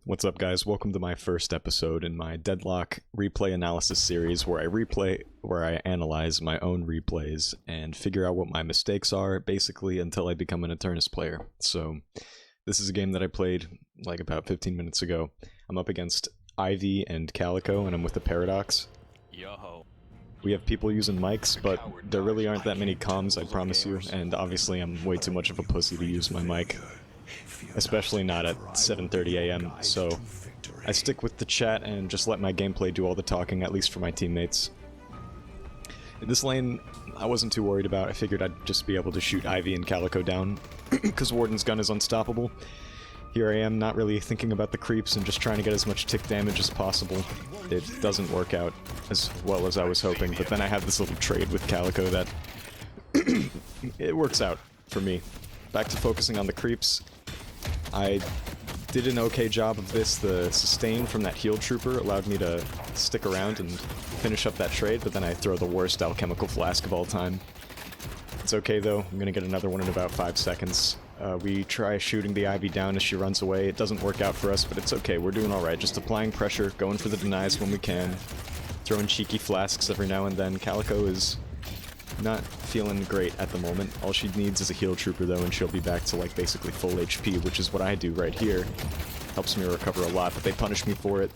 What's up, guys? Welcome to my first episode in my Deadlock replay analysis series where I analyze my own replays and figure out what my mistakes are, basically until I become an Eternus player. So, this is a game that I played like about 15 minutes ago. I'm up against Ivy and Calico, and I'm with the Paradox. Yo. We have people using mics, but there really aren't that many comms, I promise you, and obviously I'm way too much of a pussy to use my mic. Especially not at 7:30 AM, so I stick with the chat and just let my gameplay do all the talking, at least for my teammates. In this lane, I wasn't too worried about. I figured I'd just be able to shoot Ivy and Calico down, because Warden's gun is unstoppable. Here I am, not really thinking about the creeps and just trying to get as much tick damage as possible. It doesn't work out as well as I was hoping, but then I have this little trade with Calico that it works out for me. Back to focusing on the creeps. I did an okay job of this. The sustain from that heal trooper allowed me to stick around and finish up that trade, but then I throw the worst alchemical flask of all time. It's okay though, I'm gonna get another one in about 5 seconds. We try shooting the Ivy down as she runs away. It doesn't work out for us, but it's okay, we're doing alright. Just applying pressure, going for the denies when we can, throwing cheeky flasks every now and then. Calico is not feeling great at the moment. All she needs is a heal trooper though, and she'll be back to like basically full HP, which is what I do right here. Helps me recover a lot, but they punish me for it.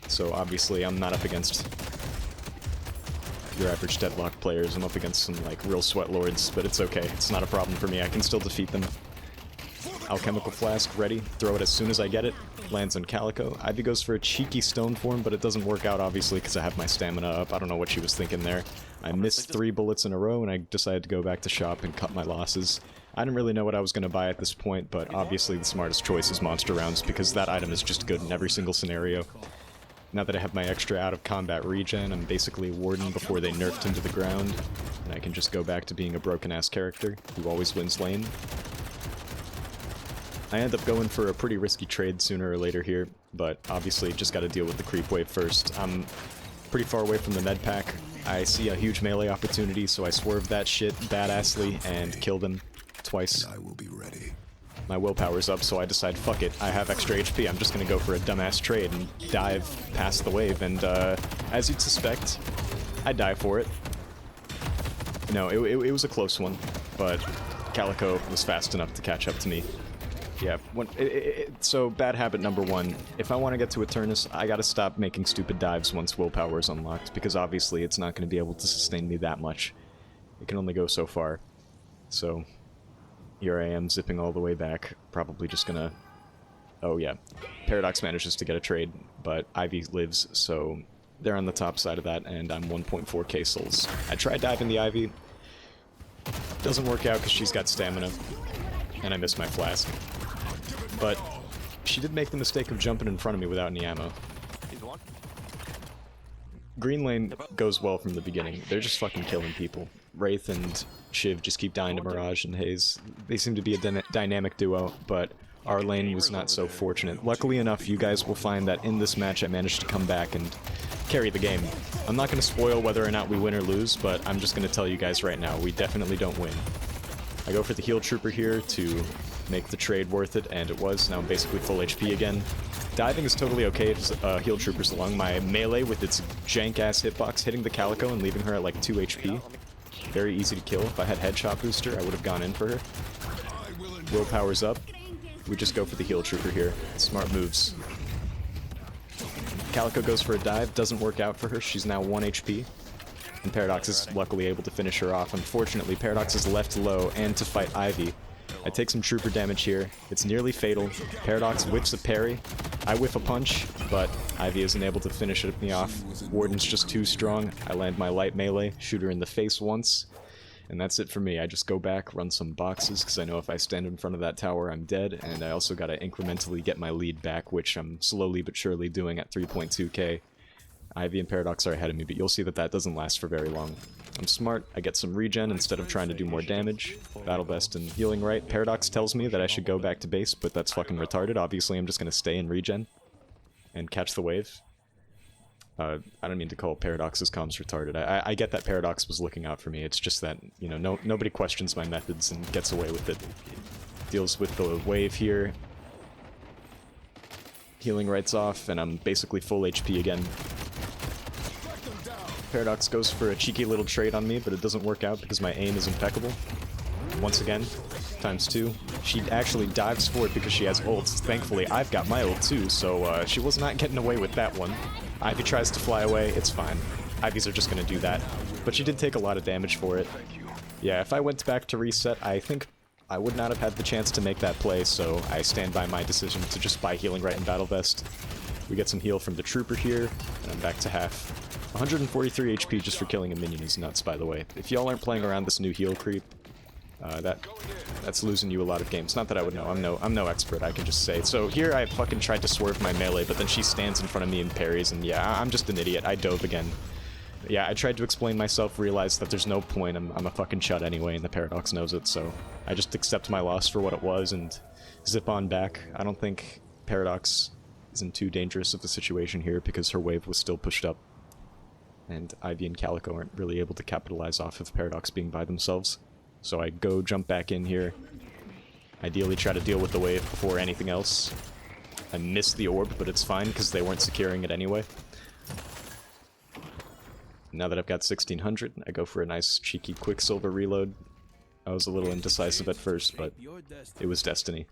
So obviously I'm not up against your average Deadlock players. I'm up against some like real sweat lords, but it's okay. It's not a problem for me. I can still defeat them. Alchemical flask ready. Throw it as soon as I get it. Lands on Calico. Ivy goes for a cheeky stone form, but it doesn't work out obviously because I have my stamina up. I don't know what she was thinking there. I missed 3 bullets in a row and I decided to go back to shop and cut my losses. I didn't really know what I was going to buy at this point, but obviously the smartest choice is monster rounds because that item is just good in every single scenario. Now that I have my extra out of combat regen, I'm basically a Warden before they nerfed him to the ground, and I can just go back to being a broken ass character who always wins lane. I end up going for a pretty risky trade sooner or later here, but obviously just gotta deal with the creep wave first. I'm pretty far away from the med pack. I see a huge melee opportunity, so I swerve that shit badassly and kill them twice. I will be ready. My willpower's up, so I decide, fuck it, I have extra HP, I'm just gonna go for a dumbass trade and dive past the wave, and as you'd suspect, I die for it. No, it was a close one, but Calico was fast enough to catch up to me. Yeah, so bad habit number 1, if I want to get to Eternus, I gotta stop making stupid dives once willpower is unlocked, because obviously it's not going to be able to sustain me that much. It can only go so far. So, here I am zipping all the way back, probably just gonna... Oh yeah, Paradox manages to get a trade, but Ivy lives, so they're on the top side of that, and I'm 1.4k souls. I tried diving the Ivy, doesn't work out because she's got stamina, and I missed my flask. But she did make the mistake of jumping in front of me without any ammo. Green lane goes well from the beginning. They're just fucking killing people. Wraith and Shiv just keep dying to Mirage and Haze. They seem to be a dynamic duo, but our lane was not so fortunate. Luckily enough, you guys will find that in this match I managed to come back and carry the game. I'm not going to spoil whether or not we win or lose, but I'm just going to tell you guys right now, we definitely don't win. I go for the heal trooper here to make the trade worth it, and it was. Now I'm basically full HP again. Diving is totally okay if heal troopers along. My melee with its jank-ass hitbox hitting the Calico and leaving her at like 2 HP. Very easy to kill. If I had headshot booster, I would have gone in for her. Willpower's up. We just go for the heal trooper here. Smart moves. Calico goes for a dive, doesn't work out for her. She's now 1 HP. And Paradox is luckily able to finish her off. Unfortunately, Paradox is left low and to fight Ivy. I take some trooper damage here. It's nearly fatal. Paradox whiffs a parry. I whiff a punch, but Ivy isn't able to finish me off. Warden's just too strong. I land my light melee, shoot her in the face once, and that's it for me. I just go back, run some boxes, because I know if I stand in front of that tower, I'm dead, and I also gotta incrementally get my lead back, which I'm slowly but surely doing at 3.2k. Ivy and Paradox are ahead of me, but you'll see that that doesn't last for very long. I'm smart, I get some regen instead of trying to do more damage. Battle Vest and healing right. Paradox tells me that I should go back to base, but that's fucking retarded. Obviously I'm just gonna stay in regen and catch the wave. I don't mean to call Paradox's comms retarded. I get that Paradox was looking out for me, it's just that, you know, nobody questions my methods and gets away with it. Deals with the wave here. healing rights off, and I'm basically full HP again. Paradox goes for a cheeky little trade on me, but it doesn't work out because my aim is impeccable. Once again, ×2. She actually dives for it because she has ults. Thankfully, I've got my ult too, so she was not getting away with that one. Ivy tries to fly away, it's fine. Ivies are just gonna do that. But she did take a lot of damage for it. Yeah, if I went back to reset, I think I would not have had the chance to make that play, so I stand by my decision to just buy healing right in Battle Vest. We get some heal from the Trooper here, and I'm back to half. 143 HP just for killing a minion is nuts, by the way. If y'all aren't playing around this new heal creep, that's losing you a lot of games. Not that I would know. I'm no expert. I can just say. So here I fucking tried to swerve my melee, but then she stands in front of me and parries, and yeah, I'm just an idiot. I dove again. Yeah, I tried to explain myself, realized that there's no point. I'm a fucking chud anyway, and the Paradox knows it. So I just accept my loss for what it was and zip on back. I don't think Paradox is in too dangerous of a situation here because her wave was still pushed up, and Ivy and Calico aren't really able to capitalize off of Paradox being by themselves. So I go jump back in here. Ideally try to deal with the wave before anything else. I missed the orb, but it's fine because they weren't securing it anyway. Now that I've got 1600, I go for a nice cheeky Quicksilver reload. I was a little indecisive at first, but it was destiny.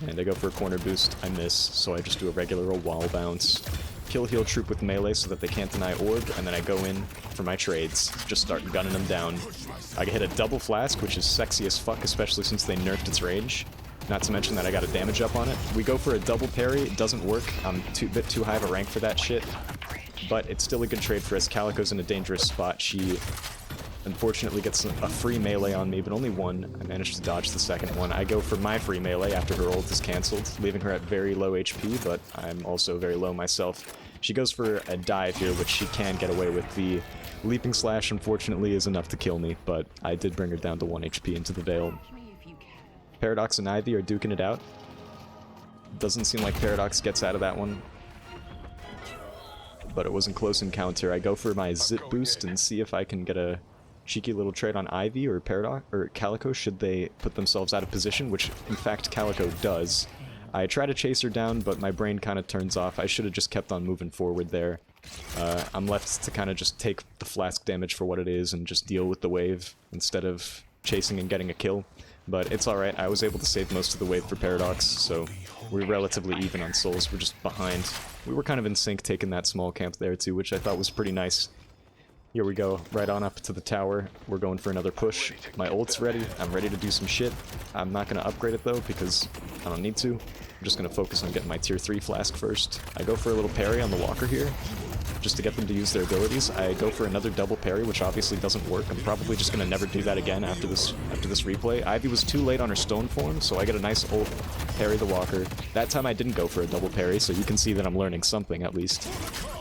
And I go for a corner boost, I miss, so I just do a regular old wall bounce. Kill heal troop with melee so that they can't deny orb, and then I go in for my trades. Just start gunning them down. I hit a double flask, which is sexy as fuck, especially since they nerfed its range. Not to mention that I got a damage up on it. We go for a double parry, it doesn't work. I'm a bit too high of a rank for that shit. But it's still a good trade for us. Calico's in a dangerous spot. She unfortunately gets a free melee on me, but only one. I managed to dodge the second one. I go for my free melee after her ult is cancelled, leaving her at very low HP, but I'm also very low myself. She goes for a dive here, which she can get away with. The leaping slash, unfortunately, is enough to kill me, but I did bring her down to 1 HP into the Veil. Paradox and Ivy are duking it out. Doesn't seem like Paradox gets out of that one, but it was a close encounter. I go for my zip boost and see if I can get a cheeky little trade on Ivy or Paradox or Calico should they put themselves out of position, which in fact Calico does. I try to chase her down, but my brain kind of turns off. I should have just kept on moving forward there. I'm left to kind of just take the flask damage for what it is and just deal with the wave instead of chasing and getting a kill. But it's alright, I was able to save most of the wave for Paradox, so we're relatively even on souls. We're just behind. We were kind of in sync taking that small camp there too, which I thought was pretty nice. Here we go, right on up to the tower. We're going for another push. My ult's ready. I'm ready to do some shit. I'm not going to upgrade it though because I don't need to. I'm just going to focus on getting my tier 3 flask first. I go for a little parry on the walker here, just to get them to use their abilities. I go for another double parry, which obviously doesn't work. I'm probably just going to never do that again after this replay. Ivy was too late on her stone form, so I get a nice ult, parry the walker. That time I didn't go for a double parry, so you can see that I'm learning something at least.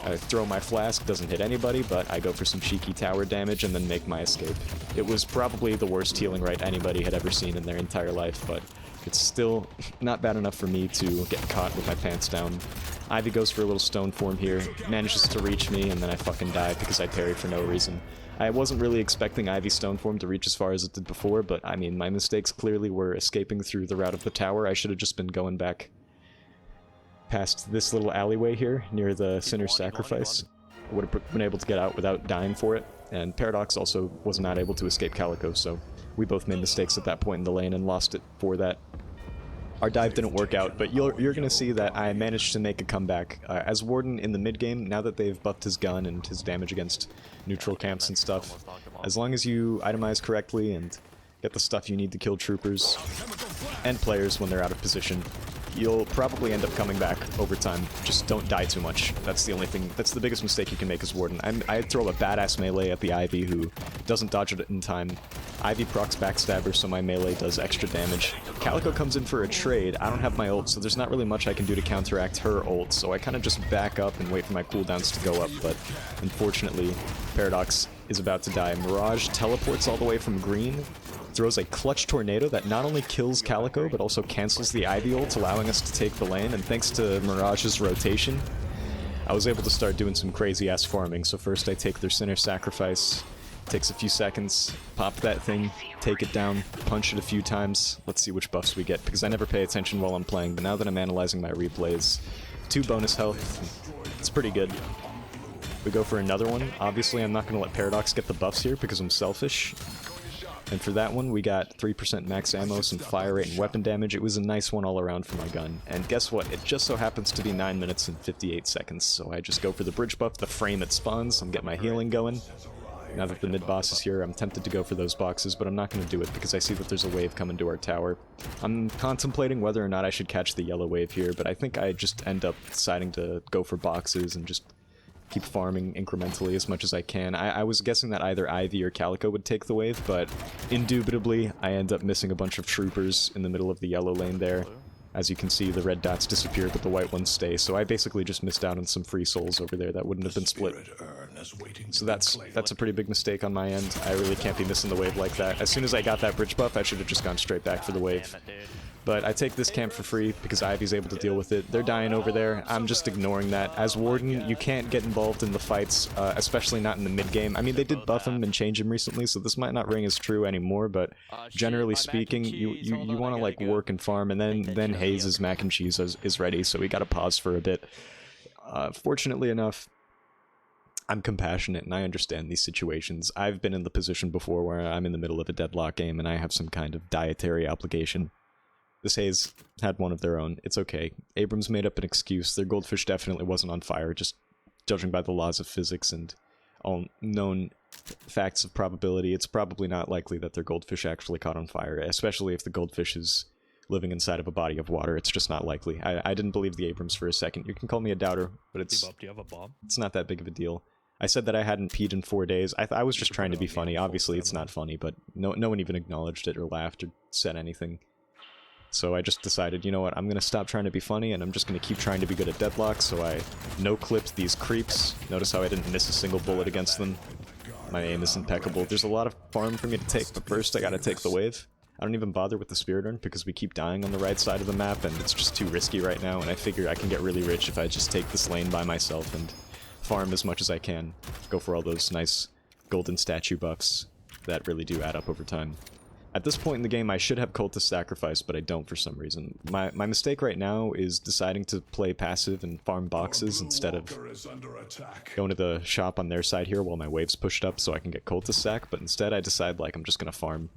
I throw my flask, doesn't hit anybody, but I go for some cheeky tower damage and then make my escape. It was probably the worst healing right anybody had ever seen in their entire life, but it's still not bad enough for me to get caught with my pants down. Ivy goes for a little stone form here, manages to reach me, and then I fucking die because I parried for no reason. I wasn't really expecting Ivy's stone form to reach as far as it did before, but I mean, my mistakes clearly were escaping through the route of the tower. I should have just been going back past this little alleyway here near the Sinner's Sacrifice. I would have been able to get out without dying for it, and Paradox also was not able to escape Calico, so we both made mistakes at that point in the lane and lost it for that. Our dive didn't work out, but you're going to see that I managed to make a comeback. As Warden in the mid-game, now that they've buffed his gun and his damage against neutral camps and stuff, as long as you itemize correctly and get the stuff you need to kill troopers and players when they're out of position, you'll probably end up coming back over time. Just don't die too much. That's the only thing, that's the biggest mistake you can make as Warden. I throw a badass melee at the Ivy who doesn't dodge it in time. Ivy procs Backstabber, so my melee does extra damage. Calico comes in for a trade. I don't have my ult, so there's not really much I can do to counteract her ult, so I kind of just back up and wait for my cooldowns to go up, but unfortunately, Paradox is about to die. Mirage teleports all the way from green, throws a clutch tornado that not only kills Calico, but also cancels the Ivy ult, allowing us to take the lane, and thanks to Mirage's rotation, I was able to start doing some crazy-ass farming. So first I take their Sinner Sacrifice, Takes a few seconds, pop that thing, take it down, punch it a few times. Let's see which buffs we get, because I never pay attention while I'm playing, but now that I'm analyzing my replays, 2 bonus health, it's pretty good. We go for another one. Obviously, I'm not going to let Paradox get the buffs here because I'm selfish. And for that one, we got 3% max ammo, some fire rate, and weapon damage. It was a nice one all around for my gun. And guess what? It just so happens to be 9 minutes and 58 seconds. So I just go for the bridge buff, the frame it spawns. I'm getting my healing going. Now that the mid-boss is here, I'm tempted to go for those boxes, but I'm not going to do it because I see that there's a wave coming to our tower. I'm contemplating whether or not I should catch the yellow wave here, but I think I just end up deciding to go for boxes and just keep farming incrementally as much as I can. I was guessing that either Ivy or Calico would take the wave, but indubitably I end up missing a bunch of troopers in the middle of the yellow lane there. As you can see, the red dots disappear, but the white ones stay, so I basically just missed out on some free souls over there that wouldn't have been split. So that's a pretty big mistake on my end. I really can't be missing the wave like that. As soon as I got that bridge buff, I should have just gone straight back for the wave. But I take this camp for free because Ivy's able to deal with it. They're dying over there. I'm just ignoring that. As Warden, you can't get involved in the fights, especially not in the mid-game. I mean, they did buff him and change him recently, so this might not ring as true anymore, but generally speaking, you want to, like, work and farm, and then Hayes' mac and cheese is ready, so we gotta pause for a bit. Fortunately enough, I'm compassionate and I understand these situations. I've been in the position before where I'm in the middle of a deadlock game and I have some kind of dietary obligation. This Hayes had one of their own. It's okay. Abrams made up an excuse. Their goldfish definitely wasn't on fire, just judging by the laws of physics and all known facts of probability. It's probably not likely that their goldfish actually caught on fire, especially if the goldfish is living inside of a body of water. It's just not likely. I didn't believe the Abrams for a second. You can call me a doubter, but it's not that big of a deal. I said that I hadn't peed in 4 days. I was just trying to be funny. Obviously, it's not funny, but no one even acknowledged it or laughed or said anything. So I just decided, you know what, I'm going to stop trying to be funny, and I'm just going to keep trying to be good at Deadlock, so I no-clipped these creeps. Notice how I didn't miss a single bullet against them. My aim is impeccable. There's a lot of farm for me to take, but first I gotta take the wave. I don't even bother with the Spirit Urn, because we keep dying on the right side of the map, and it's just too risky right now, and I figure I can get really rich if I just take this lane by myself and farm as much as I can. Go for all those nice golden statue buffs that really do add up over time. At this point in the game, I should have Cultist Sacrifice, but I don't for some reason. My mistake right now is deciding to play passive and farm boxes instead of going to the shop on their side here while my wave's pushed up so I can get Cultist Sac, but instead I decide, like, I'm just gonna farm.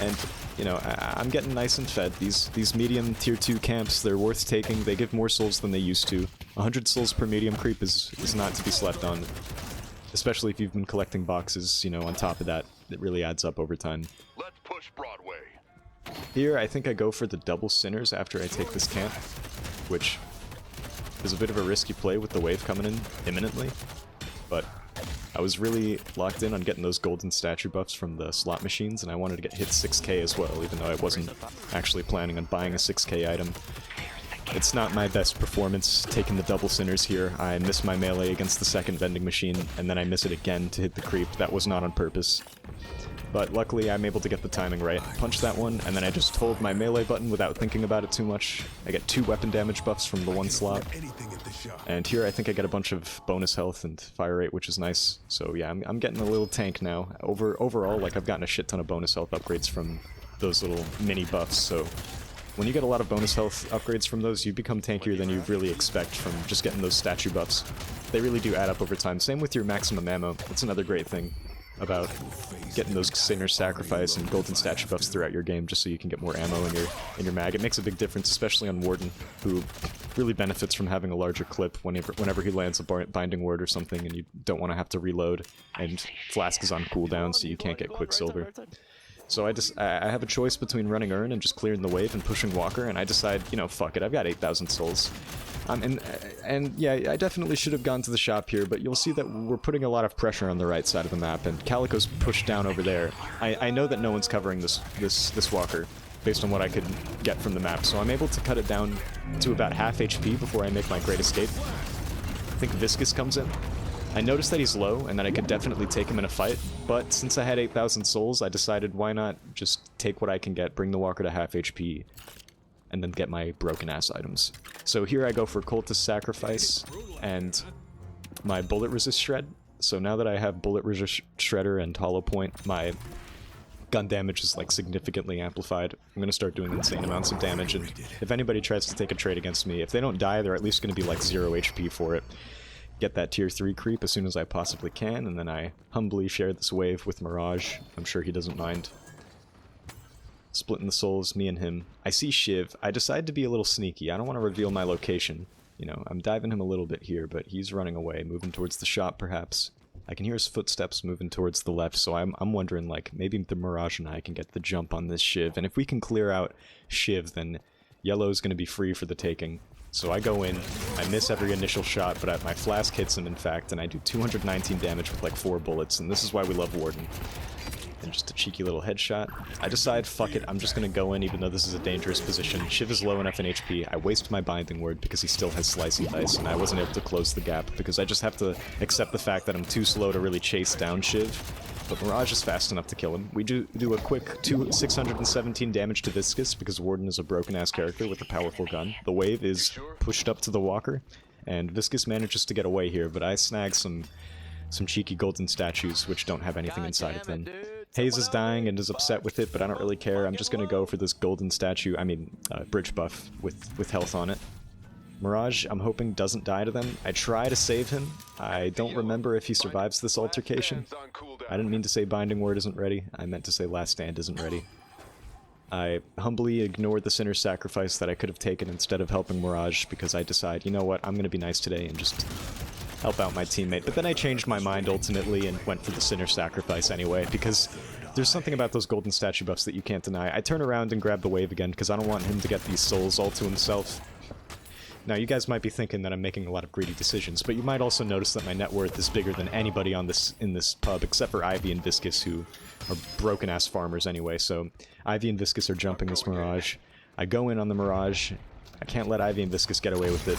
And, you know, I'm getting nice and fed. These medium tier 2 camps, they're worth taking. They give more souls than they used to. 100 souls per medium creep is not to be slept on. Especially if you've been collecting boxes, you know, on top of that. It really adds up over time. Let's push Broadway. Here, I think I go for the double Sinners after I take this camp, which is a bit of a risky play with the wave coming in imminently, but I was really locked in on getting those golden statue buffs from the slot machines, and I wanted to get hit 6k as well, even though I wasn't actually planning on buying a 6k item. It's not my best performance taking the double Sinners here. I miss my melee against the second vending machine, and then I miss it again to hit the creep. That was not on purpose. But luckily, I'm able to get the timing right. Punch that one, and then I just hold my melee button without thinking about it too much. I get 2 weapon damage buffs from the one slot. And here I think I get a bunch of bonus health and fire rate, which is nice. So yeah, I'm getting a little tank now. Overall, like, I've gotten a shit ton of bonus health upgrades from those little mini buffs, so when you get a lot of bonus health upgrades from those, you become tankier than you really expect from just getting those statue buffs. They really do add up over time. Same with your maximum ammo. That's another great thing about getting those Sinner's Sacrifice and golden statue buffs throughout your game, just so you can get more ammo in your mag. It makes a big difference, especially on Warden, who really benefits from having a larger clip whenever he lands a binding ward or something and you don't want to have to reload, and Flask is on cooldown, so you can't get Quicksilver. So I have a choice between running Urn and just clearing the wave and pushing Walker, and I decide, you know, fuck it, I've got 8,000 souls. And yeah, I definitely should have gone to the shop here, but you'll see that we're putting a lot of pressure on the right side of the map, and Calico's pushed down over there. I know that no one's covering this Walker, based on what I could get from the map, so I'm able to cut it down to about half HP before I make my great escape. I think Viscous comes in. I noticed that he's low, and that I could definitely take him in a fight, but since I had 8,000 souls, I decided why not just take what I can get, bring the Walker to half HP, and then get my broken-ass items. So here I go for Cultist Sacrifice and my Bullet Resist Shred. So now that I have Bullet Resist Shredder and Hollow Point, my gun damage is like significantly amplified. I'm gonna start doing insane amounts of damage, and if anybody tries to take a trade against me, if they don't die, they're at least gonna be like 0 HP for it. Get that tier 3 creep as soon as I possibly can, and then I humbly share this wave with Mirage. I'm sure he doesn't mind. Splitting the souls, me and him. I see Shiv. I decide to be a little sneaky. I don't want to reveal my location. You know, I'm diving him a little bit here, but he's running away, moving towards the shop perhaps. I can hear his footsteps moving towards the left, so I'm wondering, like, maybe the Mirage and I can get the jump on this Shiv, and if we can clear out Shiv, then Yellow's gonna be free for the taking. So I go in, I miss every initial shot, but my flask hits him in fact, and I do 219 damage with like 4 bullets, and this is why we love Warden. And just a cheeky little headshot. I decide, fuck it, I'm just gonna go in even though this is a dangerous position. Shiv is low enough in HP, I waste my binding word because he still has slicey dice, and I wasn't able to close the gap because I just have to accept the fact that I'm too slow to really chase down Shiv. But Mirage is fast enough to kill him. We do a quick 617 damage to Viscous because Warden is a broken-ass character with a powerful gun. The wave is pushed up to the walker, and Viscous manages to get away here, but I snag some cheeky golden statues which don't have anything inside of them. Haze is dying and is upset with it, but I don't really care. I'm just gonna go for this golden statue, bridge buff with health on it. Mirage, I'm hoping, doesn't die to them. I try to save him. I don't remember if he survives this altercation. I didn't mean to say Binding Word isn't ready. I meant to say Last Stand isn't ready. I humbly ignored the sinner sacrifice that I could have taken instead of helping Mirage because I decide, you know what, I'm gonna be nice today and just help out my teammate. But then I changed my mind ultimately and went for the sinner sacrifice anyway because there's something about those golden statue buffs that you can't deny. I turn around and grab the wave again because I don't want him to get these souls all to himself. Now, you guys might be thinking that I'm making a lot of greedy decisions, but you might also notice that my net worth is bigger than anybody in this pub, except for Ivy and Viscous, who are broken-ass farmers anyway, so Ivy and Viscous are jumping this Mirage. I go in on the Mirage. I can't let Ivy and Viscous get away with it.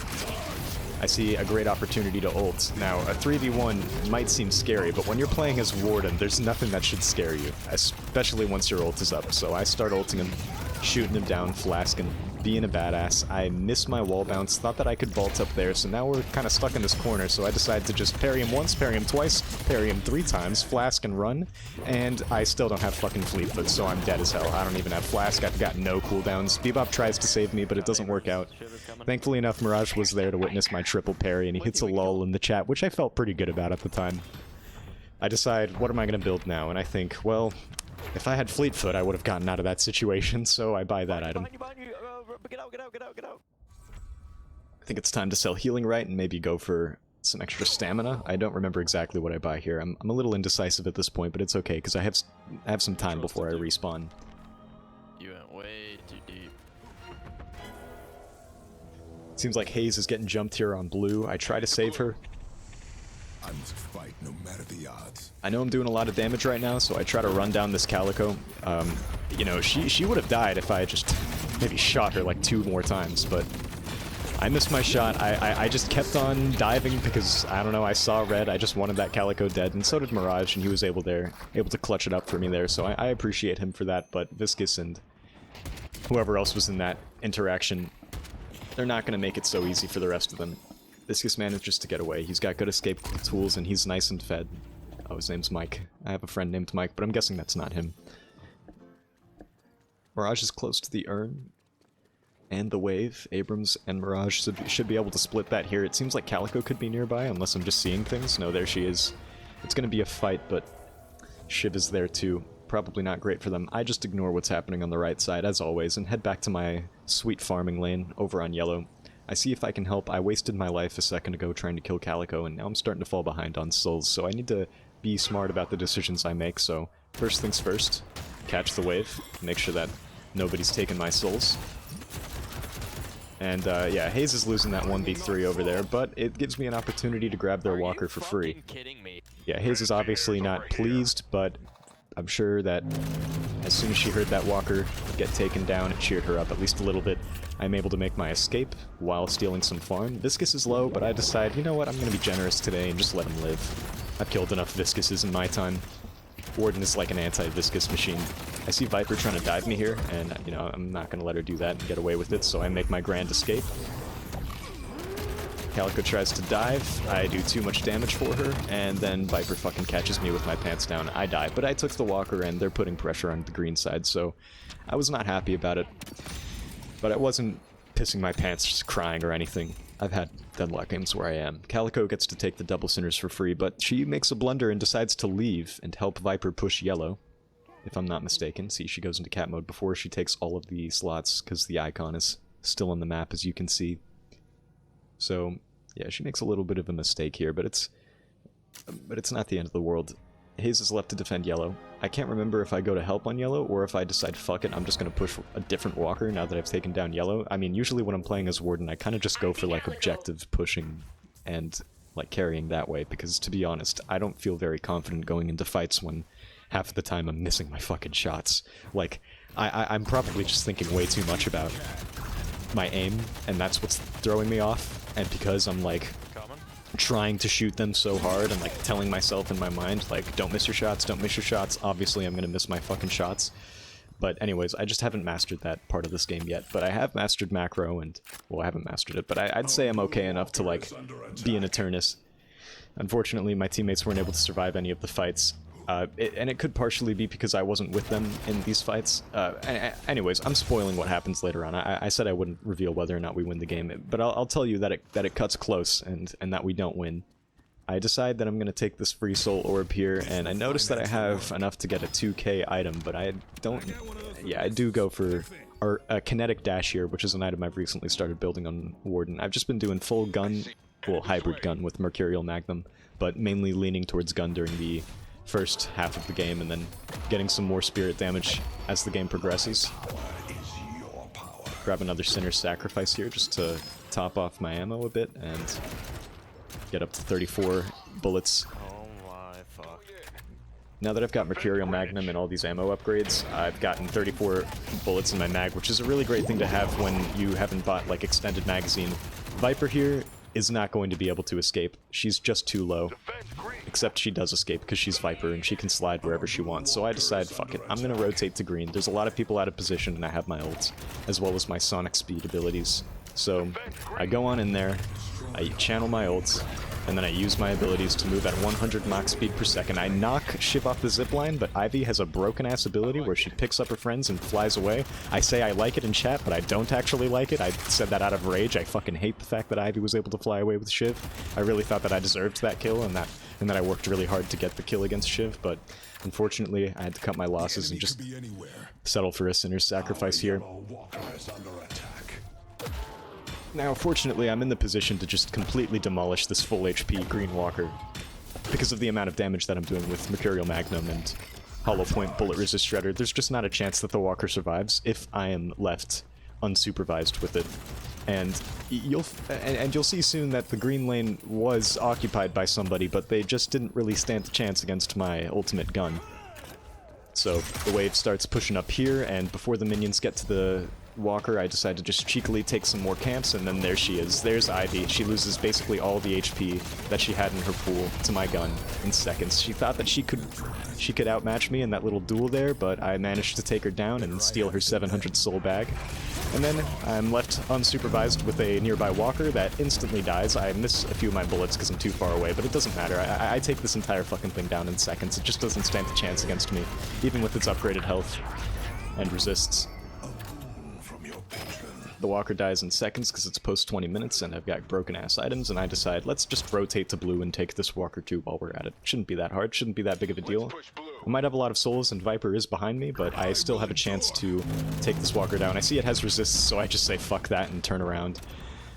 I see a great opportunity to ult. Now, a 3v1 might seem scary, but when you're playing as Warden, there's nothing that should scare you, especially once your ult is up. So I start ulting him, shooting him down, flasking, being a badass. I miss my wall bounce, thought that I could vault up there, so now we're kind of stuck in this corner, so I decided to just parry him once, parry him twice, parry him 3 times, flask and run, and I still don't have fucking Fleetfoot, so I'm dead as hell. I don't even have flask, I've got no cooldowns. Bebop tries to save me, but it doesn't work out. Thankfully enough, Mirage was there to witness my triple parry, and he hits a lull in the chat, which I felt pretty good about at the time. I decide, what am I going to build now? And I think, well, if I had Fleetfoot, I would have gotten out of that situation, so I buy that item. Get out. I think it's time to sell Healing Right and maybe go for some extra stamina. I don't remember exactly what I buy here. I'm a little indecisive at this point, but it's okay, because I have some time before I respawn. You went way too deep. Seems like Haze is getting jumped here on blue. I try to save her. I must fight no matter the odds. I know I'm doing a lot of damage right now, so I try to run down this Calico. You know, she would have died if I had just maybe shot her like 2 more times, but I missed my shot. I just kept on diving because, I don't know, I saw red. I just wanted that Calico dead, and so did Mirage, and he was able to clutch it up for me there, so I appreciate him for that, but Viscous and whoever else was in that interaction, they're not going to make it so easy for the rest of them. Viscous manages to get away. He's got good escape tools, and he's nice and fed. Oh, his name's Mike. I have a friend named Mike, but I'm guessing that's not him. Mirage is close to the urn and the wave. Abrams and Mirage should be able to split that here. It seems like Calico could be nearby, unless I'm just seeing things. No, there she is. It's going to be a fight, but Shiv is there too. Probably not great for them. I just ignore what's happening on the right side, as always, and head back to my sweet farming lane over on yellow. I see if I can help. I wasted my life a second ago trying to kill Calico, and now I'm starting to fall behind on souls, so I need to be smart about the decisions I make, so first things first, catch the wave, make sure that nobody's taken my souls. And, yeah, Haze is losing that 1v3 over there, but it gives me an opportunity to grab their walker for free. Yeah, Haze is obviously not pleased, but I'm sure that as soon as she heard that walker get taken down, it cheered her up at least a little bit. I'm able to make my escape while stealing some farm. Viscous is low, but I decide, you know what, I'm going to be generous today and just let him live. I've killed enough Viscuses in my time. Warden is like an anti-Viscous machine. I see Viper trying to dive me here, and, you know, I'm not going to let her do that and get away with it, so I make my grand escape. Calico tries to dive, I do too much damage for her, and then Viper fucking catches me with my pants down. I die, but I took the walker and they're putting pressure on the green side, so I was not happy about it. But I wasn't pissing my pants, just crying or anything. I've had Deadlock games where I am. Calico gets to take the double sinners for free, but she makes a blunder and decides to leave and help Viper push yellow, if I'm not mistaken. See, she goes into cat mode before she takes all of the slots, because the icon is still on the map, as you can see. So, yeah, she makes a little bit of a mistake here, but it's not the end of the world. Hayes is left to defend yellow. I can't remember if I go to help on yellow, or if I decide, fuck it, I'm just gonna push a different walker now that I've taken down yellow. I mean, usually when I'm playing as Warden, I kind of just go for, like, objective pushing and, like, carrying that way, because, to be honest, I don't feel very confident going into fights when half of the time I'm missing my fucking shots. Like, I'm probably just thinking way too much about my aim, and that's what's throwing me off, and because I'm, like, trying to shoot them so hard and, like, telling myself in my mind, like, don't miss your shots, don't miss your shots, obviously I'm gonna miss my fucking shots. But anyways, I just haven't mastered that part of this game yet, but I have mastered macro, and, well, I haven't mastered it, but I'd say I'm okay enough to, like, be an Eternus. Unfortunately, my teammates weren't able to survive any of the fights. And it could partially be because I wasn't with them in these fights. Anyways, I'm spoiling what happens later on. I said I wouldn't reveal whether or not we win the game, but I'll tell you that it cuts close and that we don't win. I decide that I'm going to take this free soul orb here, and I notice that I have enough to get a 2k item, but I don't... Yeah, I do go for a kinetic dash here, which is an item I've recently started building on Warden. I've just been doing full gun, well, hybrid gun with Mercurial Magnum, but mainly leaning towards gun during the first half of the game, and then getting some more spirit damage as the game progresses. Grab another Sinner's Sacrifice here just to top off my ammo a bit and get up to 34 bullets. Oh my fuck. Now that I've got Mercurial Magnum and all these ammo upgrades, I've gotten 34 bullets in my mag, which is a really great thing to have when you haven't bought, like, extended magazine. Viper here is not going to be able to escape. She's just too low. Except she does escape because she's Viper and she can slide wherever she wants. So I decide, fuck it, I'm gonna rotate to green. There's a lot of people out of position and I have my ults, as well as my sonic speed abilities. So I go on in there, I channel my ults, and then I use my abilities to move at 100 Mach speed per second. I knock Shiv off the zipline, but Ivy has a broken-ass ability where she picks up her friends and flies away. I say I like it in chat, but I don't actually like it. I said that out of rage. I fucking hate the fact that Ivy was able to fly away with Shiv. I really thought that I deserved that kill, and that I worked really hard to get the kill against Shiv, but unfortunately I had to cut my losses and just settle for a Sinner's Sacrifice here. Now, fortunately, I'm in the position to just completely demolish this full HP Green Walker because of the amount of damage that I'm doing with Mercurial Magnum and Hollow Point Bullet Resist Shredder. There's just not a chance that the Walker survives if I am left unsupervised with it. And you'll see soon that the green lane was occupied by somebody, but they just didn't really stand a chance against my ultimate gun. So the wave starts pushing up here, and before the minions get to the Walker, I decide to just cheekily take some more camps, and then there she is. There's Ivy. She loses basically all the HP that she had in her pool to my gun in seconds. She thought that she could outmatch me in that little duel there, but I managed to take her down and steal her 700 soul bag. And then I'm left unsupervised with a nearby Walker that instantly dies. I miss a few of my bullets because I'm too far away, but it doesn't matter. I take this entire fucking thing down in seconds. It just doesn't stand a chance against me, even with its upgraded health and resists. The Walker dies in seconds because it's post 20 minutes and I've got broken ass items, and I decide let's just rotate to blue and take this Walker too while we're at it. Shouldn't be that hard, shouldn't be that big of a deal. I might have a lot of souls and Viper is behind me, but I still have a chance to take this Walker down. I see it has resists, so I just say fuck that and turn around.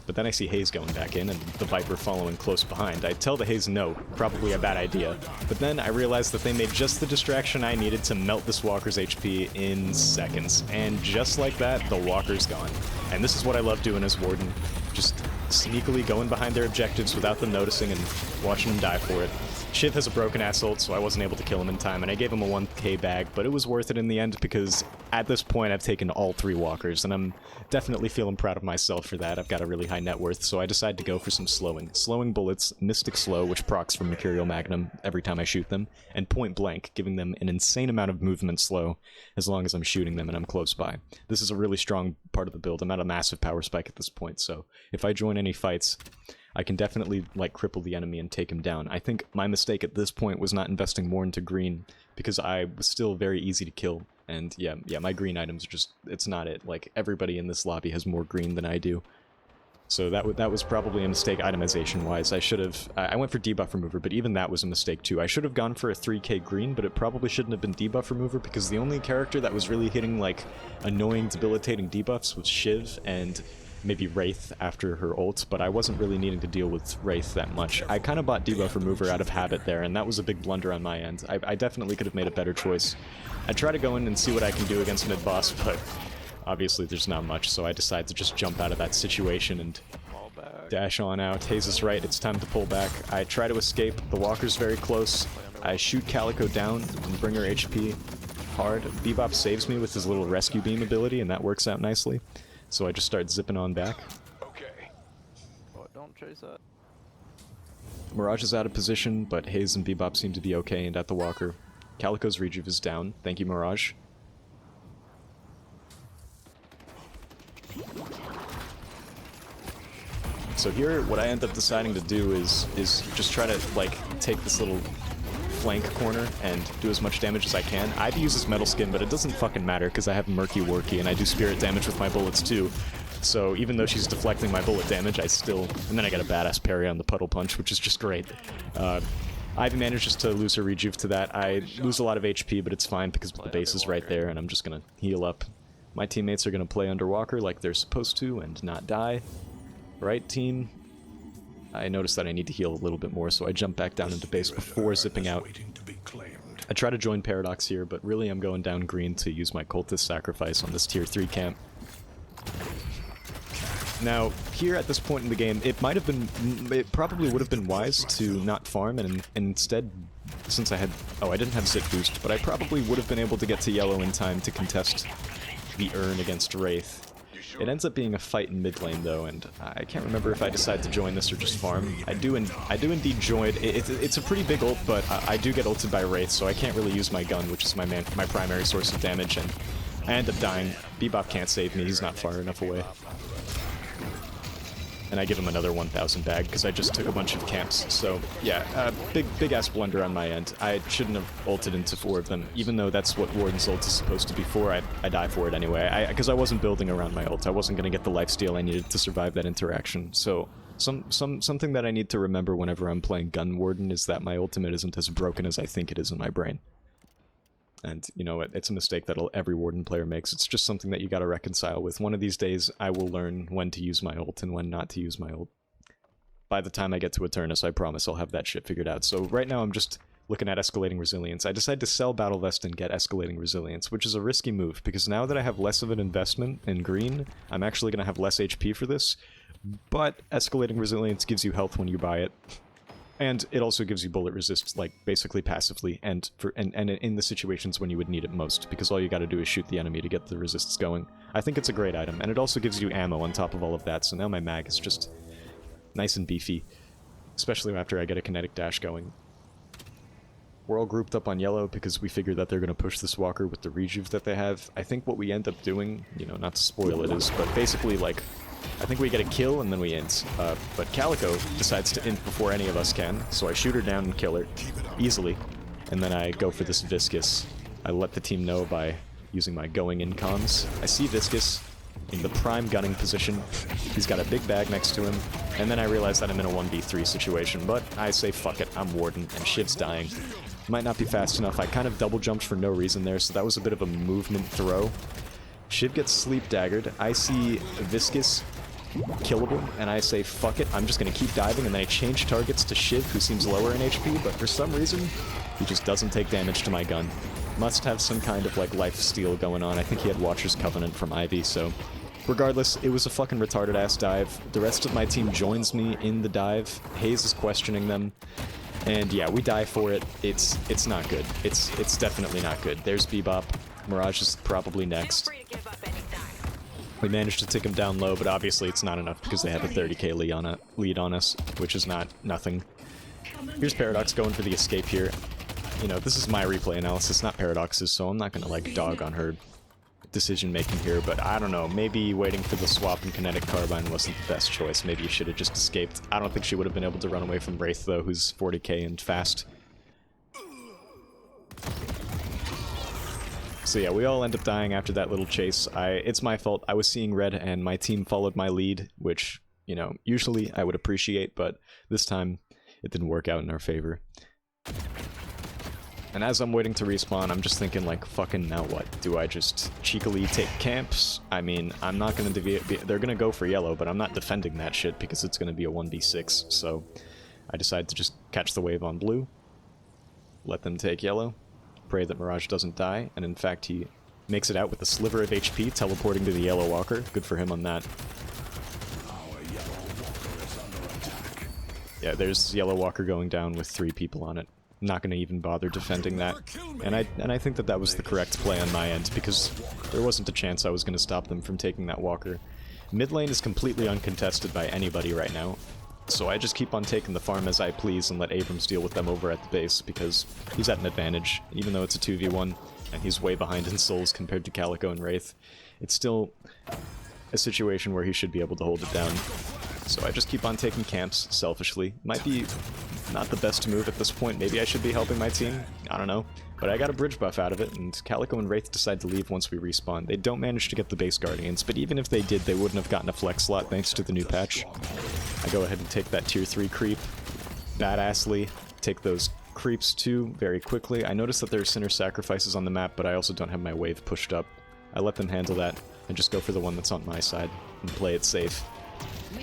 But then I see Hayes going back in and the Viper following close behind. I tell the Hayes no, probably a bad idea. But then I realize that they made just the distraction I needed to melt this Walker's HP in seconds. And just like that, the Walker's gone. And this is what I love doing as Warden. Just sneakily going behind their objectives without them noticing and watching them die for it. Shiv has a broken ass ult, so I wasn't able to kill him in time, and I gave him a 1k bag, but it was worth it in the end because at this point I've taken all 3 Walkers, and I'm definitely feeling proud of myself for that. I've got a really high net worth, so I decide to go for some slowing. Slowing bullets, Mystic Slow, which procs from Mercurial Magnum every time I shoot them, and Point Blank, giving them an insane amount of movement slow as long as I'm shooting them and I'm close by. This is a really strong part of the build. I'm at a massive power spike at this point, so if I join any fights, I can definitely, like, cripple the enemy and take him down. I think my mistake at this point was not investing more into green, because I was still very easy to kill. And yeah, my green items are just, it's not it. Like, everybody in this lobby has more green than I do. So that was probably a mistake itemization-wise. I should have... I went for debuff remover, but even that was a mistake too. I should have gone for a 3k green, but it probably shouldn't have been debuff remover, because the only character that was really hitting, like, annoying, debilitating debuffs was Shiv and maybe Wraith after her ult, but I wasn't really needing to deal with Wraith that much. I kind of bought debuff remover out of habit there, and that was a big blunder on my end. I definitely could have made a better choice. I try to go in and see what I can do against mid-boss, but obviously there's not much, so I decide to just jump out of that situation and dash on out. Haze is right, it's time to pull back. I try to escape, the walker's very close. I shoot Calico down and bring her HP hard. Bebop saves me with his little rescue beam ability, and that works out nicely. So I just start zipping on back. Okay. Oh, don't chase that. Mirage is out of position, but Haze and Bebop seem to be okay and at the walker. Calico's rejuve is down. Thank you, Mirage. So here, what I end up deciding to do is just try to, like, take this little flank corner and do as much damage as I can. I'd use this metal skin, but it doesn't fucking matter because I have Murky Worky and I do spirit damage with my bullets too. So even though she's deflecting my bullet damage, I still... And then I get a badass parry on the puddle punch, which is just great. Ivy manages to lose her rejuve to that. I lose a lot of HP, but it's fine because the base is right there and I'm just gonna heal up. My teammates are gonna play under Walker like they're supposed to and not die. Right, team? I noticed that I need to heal a little bit more, so I jump back down into base before zipping out. I try to join Paradox here, but really I'm going down green to use my Cultist Sacrifice on this tier 3 camp. Now, here at this point in the game, it probably would have been wise to not farm, and instead, since I didn't have Zit boost, but I probably would have been able to get to yellow in time to contest the Urn against Wraith. It ends up being a fight in mid lane though, and I can't remember if I decide to join this or just farm. I do indeed join. It's a pretty big ult, but I do get ulted by Wraith, so I can't really use my gun, which is my primary source of damage, and I end up dying. Bebop can't save me, he's not far enough away. And I give him another 1,000 bag, because I just took a bunch of camps. So, yeah, big ass blunder on my end. I shouldn't have ulted into 4 of them, even though that's what Warden's ult is supposed to be for. I die for it anyway, because I wasn't building around my ult. I wasn't going to get the lifesteal I needed to survive that interaction. So, something that I need to remember whenever I'm playing Gun Warden is that my ultimate isn't as broken as I think it is in my brain. And, you know, it's a mistake that every Warden player makes. It's just something that you gotta reconcile with. One of these days, I will learn when to use my ult and when not to use my ult. By the time I get to Eternus, I promise I'll have that shit figured out. So right now, I'm just looking at Escalating Resilience. I decided to sell Battle Vest and get Escalating Resilience, which is a risky move, because now that I have less of an investment in green, I'm actually gonna have less HP for this, but Escalating Resilience gives you health when you buy it. And it also gives you bullet resist, like, basically passively, and in the situations when you would need it most, because all you gotta do is shoot the enemy to get the resists going. I think it's a great item, and it also gives you ammo on top of all of that, so now my mag is just nice and beefy, especially after I get a kinetic dash going. We're all grouped up on yellow because we figure that they're gonna push this walker with the rejuve that they have. I think what we end up doing, you know, not to spoil it, is, but basically, like, I think we get a kill and then we int, but Calico decides to int before any of us can, so I shoot her down and kill her, easily, and then I go for this Viscous. I let the team know by using my going in comms. I see Viscous in the prime gunning position, he's got a big bag next to him, and then I realize that I'm in a 1v3 situation, but I say fuck it, I'm Warden, and Shiv's dying. Might not be fast enough, I kind of double jumped for no reason there, so that was a bit of a movement throw. Shiv gets sleep daggered, I see Viscous killable, and I say fuck it, I'm just gonna keep diving, and then I change targets to Shiv, who seems lower in HP, but for some reason, he just doesn't take damage to my gun. Must have some kind of, like, life steal going on. I think he had Watcher's Covenant from Ivy, so... Regardless, it was a fucking retarded-ass dive. The rest of my team joins me in the dive. Haze is questioning them. And yeah, we die for it. It's not good. It's definitely not good. There's Bebop. Mirage is probably next. We managed to take him down low, but obviously it's not enough because they have a 30k lead on us, which is nothing. Here's Paradox going for the escape here. You know, this is my replay analysis, not Paradox's, so I'm not gonna, like, dog on her decision making here, but I don't know, maybe waiting for the swap in kinetic carbine wasn't the best choice. Maybe you should have just escaped. I don't think she would have been able to run away from Wraith though, who's 40k and fast. So yeah, we all end up dying after that little chase. It's my fault. I was seeing red and my team followed my lead, which, you know, usually I would appreciate, but this time it didn't work out in our favor. And as I'm waiting to respawn, I'm just thinking, like, fucking now what? Do I just cheekily take camps? I mean, I'm not gonna deviate. They're gonna go for yellow, but I'm not defending that shit because it's gonna be a 1v6. So I decide to just catch the wave on blue, let them take yellow, pray that Mirage doesn't die, and in fact he makes it out with a sliver of HP, teleporting to the yellow walker. Good for him on that. Yeah, there's yellow walker going down with 3 people on it. Not going to even bother defending that, and I think that that was the correct play on my end, because there wasn't a chance I was going to stop them from taking that walker. Mid lane is completely uncontested by anybody right now, so I just keep on taking the farm as I please and let Abrams deal with them over at the base, because he's at an advantage, even though it's a 2v1, and he's way behind in souls compared to Calico and Wraith. It's still a situation where he should be able to hold it down. So I just keep on taking camps, selfishly. Might be not the best move at this point. Maybe I should be helping my team. I don't know. But I got a bridge buff out of it, and Calico and Wraith decide to leave once we respawn. They don't manage to get the base Guardians, but even if they did, they wouldn't have gotten a flex slot thanks to the new patch. I go ahead and take that tier 3 creep. Badassly. Take those creeps too, very quickly. I notice that there are Sinner Sacrifices on the map, but I also don't have my wave pushed up. I let them handle that, and just go for the one that's on my side, and play it safe.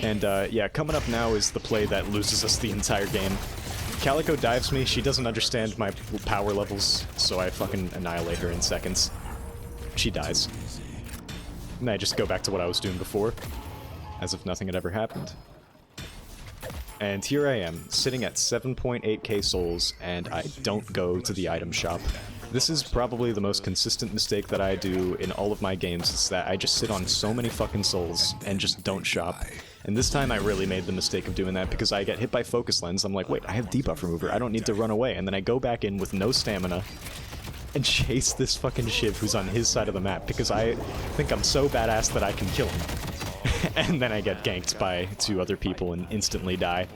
And yeah, coming up now is the play that loses us the entire game. Calico dives me, she doesn't understand my power levels, so I fucking annihilate her in seconds. She dies. And I just go back to what I was doing before, as if nothing had ever happened. And here I am, sitting at 7.8k souls, and I don't go to the item shop. This is probably the most consistent mistake that I do in all of my games, is that I just sit on so many fucking souls and just don't shop. And this time I really made the mistake of doing that because I get hit by focus lens. I'm like, wait, I have debuff remover, I don't need to run away. And then I go back in with no stamina and chase this fucking Shiv who's on his side of the map because I think I'm so badass that I can kill him. And then I get ganked by 2 other people and instantly die.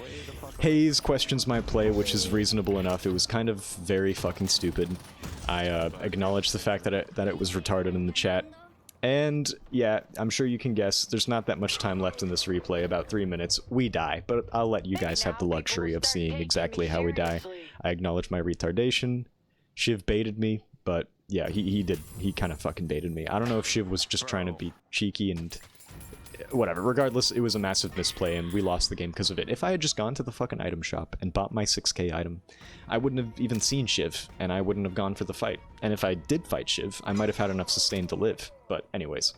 Haze questions my play, which is reasonable enough. It was kind of very fucking stupid. I acknowledged the fact that it was retarded in the chat. And yeah, I'm sure you can guess, there's not that much time left in this replay, about 3 minutes. We die, but I'll let you guys have the luxury of seeing exactly how we die. I acknowledge my retardation. Shiv baited me, but yeah, he kind of fucking baited me. I don't know if Shiv was just trying to be cheeky and whatever. Regardless, it was a massive misplay and we lost the game because of it. If I had just gone to the fucking item shop and bought my 6k item, I wouldn't have even seen Shiv, and I wouldn't have gone for the fight. And if I did fight Shiv, I might have had enough sustain to live. But anyways,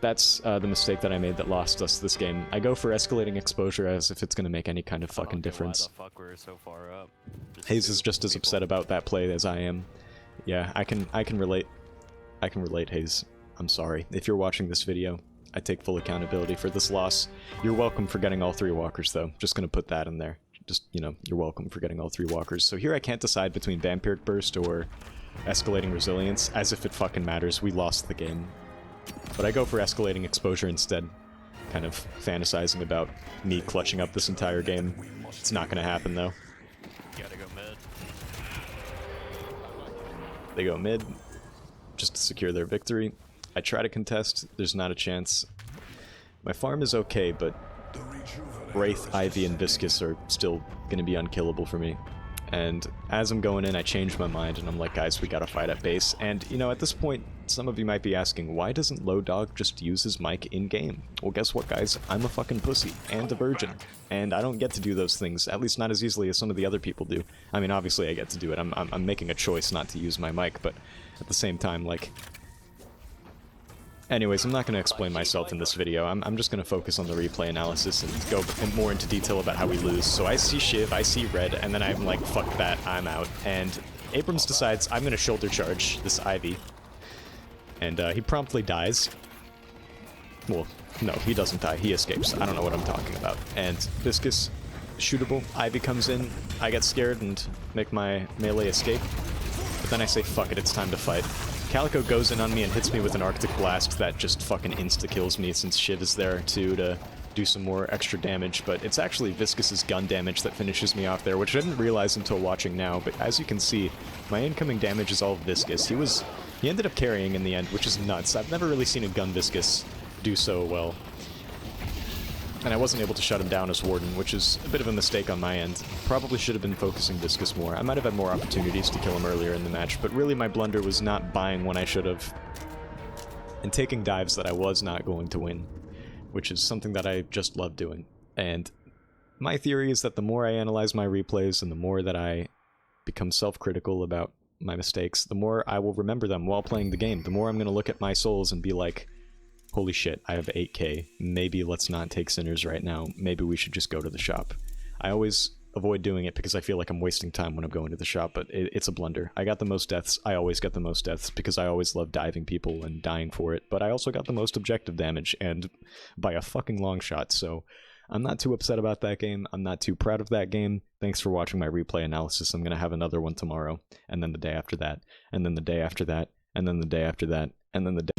that's the mistake that I made that lost us this game. I go for escalating exposure as if it's going to make any kind of fucking difference. Haze is just as upset about that play as I am. Yeah, I can relate. I can relate, Haze. I'm sorry. If you're watching this video, I take full accountability for this loss. You're welcome for getting all 3 walkers, though. Just gonna put that in there. Just, you know, you're welcome for getting all 3 walkers. So here I can't decide between Vampiric Burst or Escalating Resilience, as if it fucking matters. We lost the game. But I go for Escalating Exposure instead. Kind of fantasizing about me clutching up this entire game. It's not gonna happen, though. Gotta go mid. They go mid, just to secure their victory. I try to contest, there's not a chance. My farm is okay, but Wraith, Ivy, and Viscus are still gonna be unkillable for me. And as I'm going in, I change my mind, and I'm like, guys, we gotta fight at base. And, you know, at this point, some of you might be asking, why doesn't Lo-Dawg just use his mic in-game? Well, guess what, guys? I'm a fucking pussy, and a virgin. And I don't get to do those things, at least not as easily as some of the other people do. I mean, obviously I get to do it. I'm making a choice not to use my mic, but at the same time, like... Anyways, I'm not going to explain myself in this video. I'm just going to focus on the replay analysis and go more into detail about how we lose. So I see Shiv, I see red, and then I'm like, fuck that, I'm out. And Abrams decides I'm going to shoulder charge this Ivy. And he promptly dies. Well, no, he doesn't die. He escapes. I don't know what I'm talking about. And Viscus, shootable. Ivy comes in. I get scared and make my melee escape. But then I say, fuck it, it's time to fight. Calico goes in on me and hits me with an Arctic Blast that just fucking insta-kills me since Shiv is there too to do some more extra damage, but it's actually Viscus's gun damage that finishes me off there, which I didn't realize until watching now, but as you can see, my incoming damage is all Viscus. He ended up carrying in the end, which is nuts. I've never really seen a gun Viscus do so well. And I wasn't able to shut him down as Warden, which is a bit of a mistake on my end. Probably should have been focusing Viscus more. I might have had more opportunities to kill him earlier in the match, but really my blunder was not buying when I should have, and taking dives that I was not going to win, which is something that I just love doing. And my theory is that the more I analyze my replays and the more that I become self-critical about my mistakes, the more I will remember them while playing the game. The more I'm going to look at my souls and be like, holy shit, I have 8k. Maybe let's not take Sinners right now. Maybe we should just go to the shop. I always avoid doing it because I feel like I'm wasting time when I'm going to the shop, but it's a blunder. I got the most deaths. I always get the most deaths because I always love diving people and dying for it, but I also got the most objective damage, and by a fucking long shot, so I'm not too upset about that game. I'm not too proud of that game. Thanks for watching my replay analysis. I'm going to have another one tomorrow, and then the day after that, and then the day after that, and then the day after that, and then the day